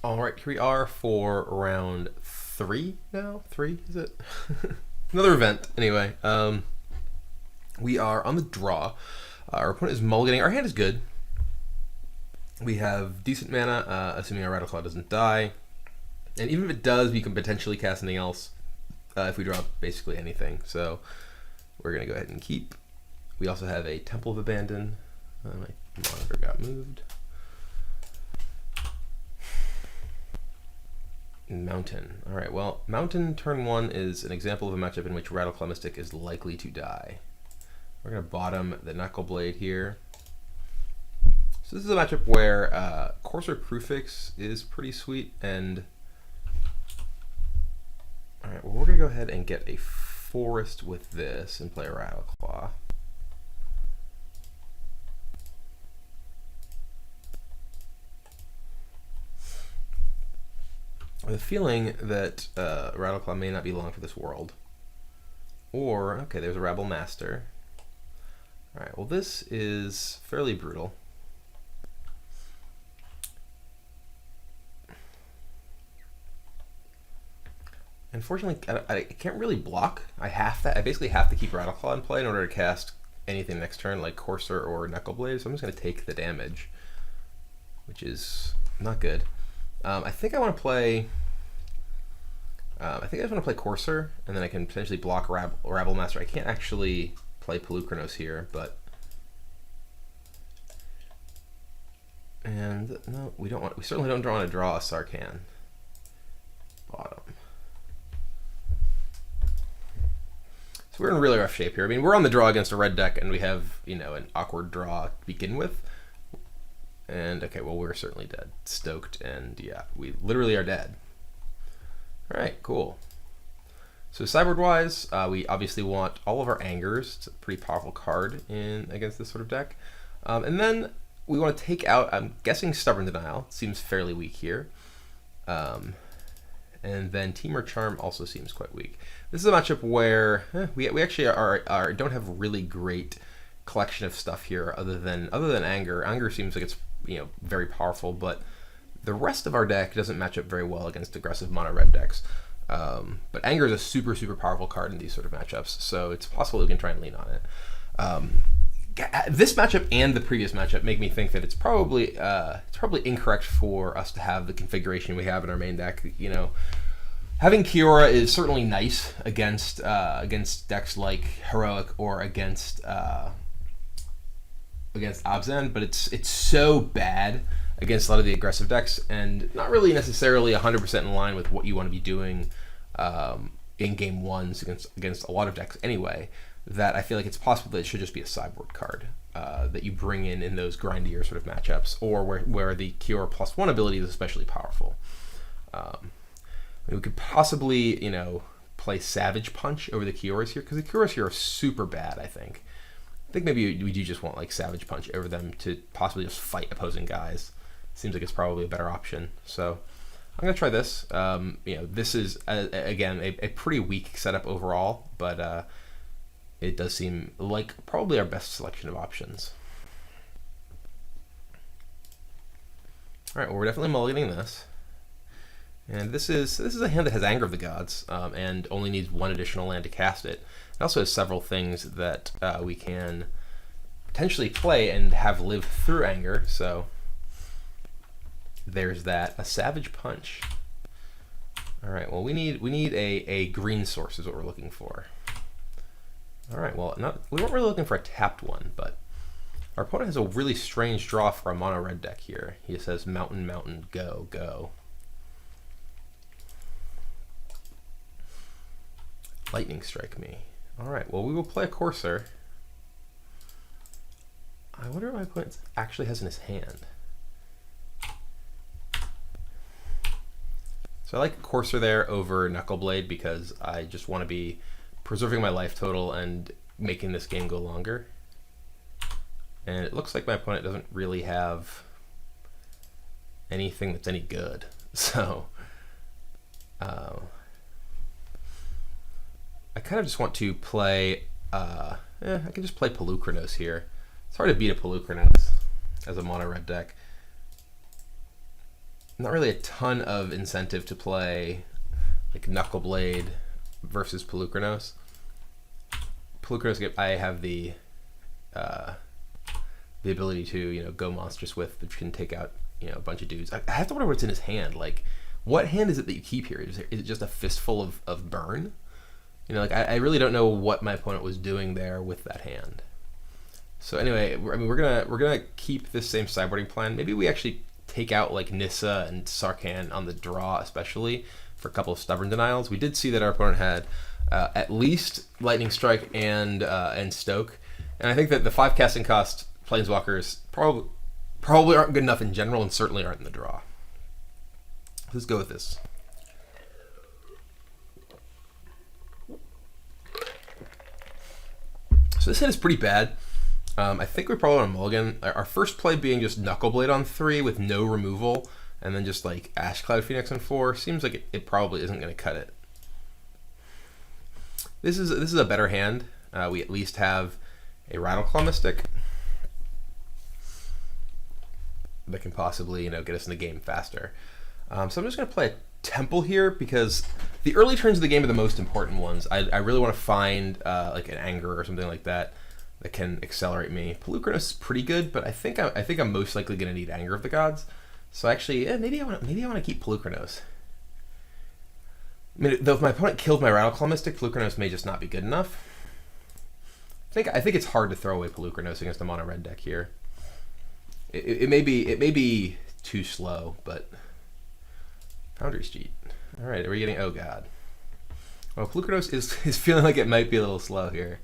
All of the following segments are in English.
All right, here we are for round 3 now. 3 is it? Another event. Anyway, we are on the draw. Our opponent is mulliganing. Our hand is good. We have decent mana, assuming our Rattle Claw doesn't die. And even if it does, we can potentially cast something else if we draw basically anything. So we're going to go ahead and keep. We also have a Temple of Abandon. My monitor got moved. Mountain. All right, well, Mountain turn 1 is an example of a matchup in which Rattleclaw Mystic is likely to die. We're going to bottom the Knuckle Blade here. So this is a matchup where Courser Prefix is pretty sweet, and all right, well, we're going to go ahead and get a Forest with this and play a Rattleclaw. I have a feeling that Rattleclaw may not be long for this world. Or, okay, there's a Rabble Master. Alright, well this is fairly brutal. Unfortunately, I can't really block. I basically have to keep Rattleclaw in play in order to cast anything next turn, like Courser or Knuckle Blade, so I'm just going to take the damage, which is not good. I think I want to play. I think I just want to play Courser, and then I can potentially block Rabble Master. I can't actually play Pelucranos here, but no, we don't want. We certainly don't want to draw a Sarkhan. Bottom. So we're in really rough shape here. I mean, we're on the draw against a red deck, and we have an awkward draw to begin with. And okay, well, we're certainly dead. Stoked, and yeah, we literally are dead. All right, cool. So sideboard-wise, we obviously want all of our Angers. It's a pretty powerful card against this sort of deck. And then we want to take out, I'm guessing Stubborn Denial. Seems fairly weak here. And then Temur Charm also seems quite weak. This is a matchup where we actually don't have really great collection of stuff here other than Anger. Anger seems like it's very powerful, but the rest of our deck doesn't match up very well against aggressive mono red decks. But Anger is a super powerful card in these sort of matchups, so it's possible we can try and lean on it. This matchup and the previous matchup make me think that it's probably incorrect for us to have the configuration we have in our main deck. Having Kiora is certainly nice against decks like Heroic or against Abzan, but it's so bad against a lot of the aggressive decks, and not really necessarily 100% in line with what you want to be doing in game ones against a lot of decks anyway, that I feel like it's possible that it should just be a sideboard card that you bring in those grindier sort of matchups, or where the Kiora +1 ability is especially powerful. We could possibly, play Savage Punch over the Kioras here, because the Kioras here are super bad, I think. I think maybe we do just want like Savage Punch over them to possibly just fight opposing guys. Seems like it's probably a better option. So I'm going to try this. This is, again, a pretty weak setup overall, but it does seem like probably our best selection of options. All right, well, we're definitely mulliganing this. And this is a hand that has Anger of the Gods and only needs 1 additional land to cast it. It also has several things that we can potentially play and have live through Anger. So there's that. A Savage Punch. All right. Well, we need a green source is what we're looking for. All right. Well, we weren't really looking for a tapped one, but our opponent has a really strange draw for a mono red deck here. He says Mountain, Mountain, go, go. Lightning Strike me. All right, well, we will play a Courser. I wonder what my opponent actually has in his hand. So I like Courser there over Knuckle Blade because I just want to be preserving my life total and making this game go longer. And it looks like my opponent doesn't really have anything that's any good. So I kind of just want to play, I can just play Pelucranos here. It's hard to beat a Pelucranos as a mono red deck. not really a ton of incentive to play like Knuckleblade versus Pelucranos. Pelucranos, I have the ability to go monstrous with, which can take out a bunch of dudes. I have to wonder what's in his hand. Like, what hand is it that you keep here? Is it just a fistful of burn? Like I really don't know what my opponent was doing there with that hand. So anyway, we're gonna keep this same sideboarding plan. Maybe we actually take out like Nissa and Sarkhan on the draw, especially for a couple of stubborn denials. We did see that our opponent had at least Lightning Strike and Stoke, and I think that the 5 casting cost Planeswalkers probably aren't good enough in general, and certainly aren't in the draw. Let's go with this. So this hit is pretty bad. I think we probably want to mulligan. Our first play being just Knuckleblade on 3 with no removal, and then just like Ash Cloud Phoenix on 4 seems like it probably isn't going to cut it. This is a better hand. We at least have a Rattleclaw Mystic that can possibly get us in the game faster. So I'm just going to play a Temple here because the early turns of the game are the most important ones. I really want to find like an Anger or something like that can accelerate me. Pelucranos is pretty good, but I think I'm most likely going to need Anger of the Gods. So actually, maybe I want to keep Pelucranos. I mean, though if my opponent killed my Rattleclaw Mystic, Pelucranos may just not be good enough. I think it's hard to throw away Pelucranos against a mono red deck here. It may be too slow, but Foundry's cheat. All right, are we getting? Oh god. Well, Pelucranos is feeling like it might be a little slow here.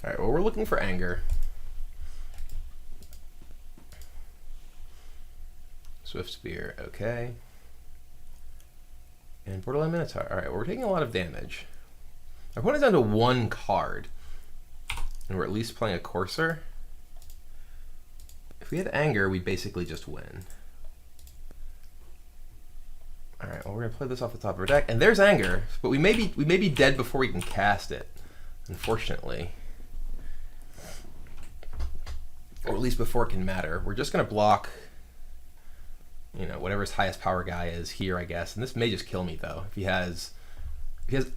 All right, well, we're looking for Anger. Swift Spear, okay. And Borderline Minotaur. All right, well, we're taking a lot of damage. Our opponent's down to 1 card, and we're at least playing a Courser. If we had Anger, we'd basically just win. All right, well, we're gonna play this off the top of our deck, and there's Anger, but we may be dead before we can cast it, unfortunately. Or at least before it can matter. We're just gonna block, whatever his highest power guy is here, I guess. And this may just kill me though, if he has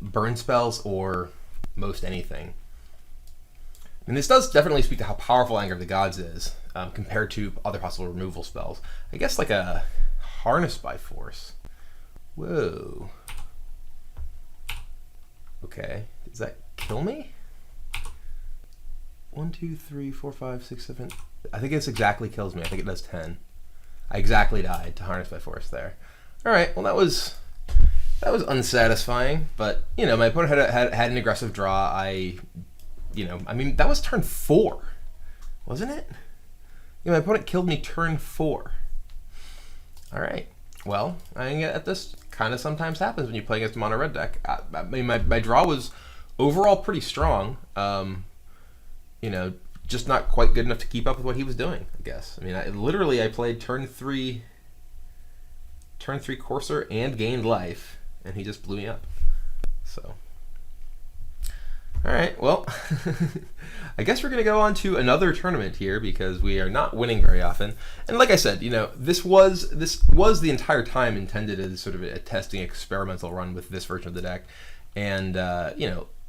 burn spells or most anything. And this does definitely speak to how powerful Anger of the Gods is compared to other possible removal spells. I guess like a Harness by Force. Whoa. Okay, does that kill me? 1, 2, 3, 4, 5, 6, 7. I think this exactly kills me. I think it does 10. I exactly died to Harness by Force there. All right, well that was unsatisfying, but my opponent had an aggressive draw. I mean that was turn 4, wasn't it? My opponent killed me turn 4. All right, well I think this kind of sometimes happens when you play against a mono red deck. I mean my draw was overall pretty strong. Just not quite good enough to keep up with what he was doing, I guess. I mean, I played turn 3 Courser and gained life, and he just blew me up. So, all right, well, I guess we're going to go on to another tournament here because we are not winning very often. And like I said, this was the entire time intended as sort of a testing experimental run with this version of the deck, and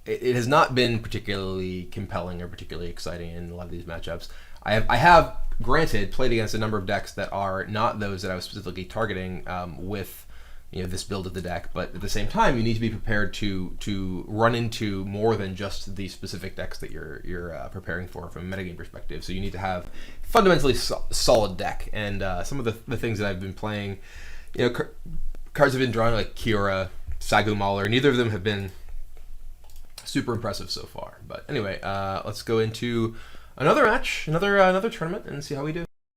it has not been particularly compelling or particularly exciting in a lot of these matchups. I have granted played against a number of decks that are not those that I was specifically targeting with this build of the deck, but at the same time you need to be prepared to run into more than just the specific decks that you're preparing for from a metagame perspective. So you need to have fundamentally solid deck, and some of the things that I've been playing, cards have been drawn like Kiora, Sagu Mauler. Neither of them have been super impressive so far. But anyway, let's go into another match, another tournament, and see how we do.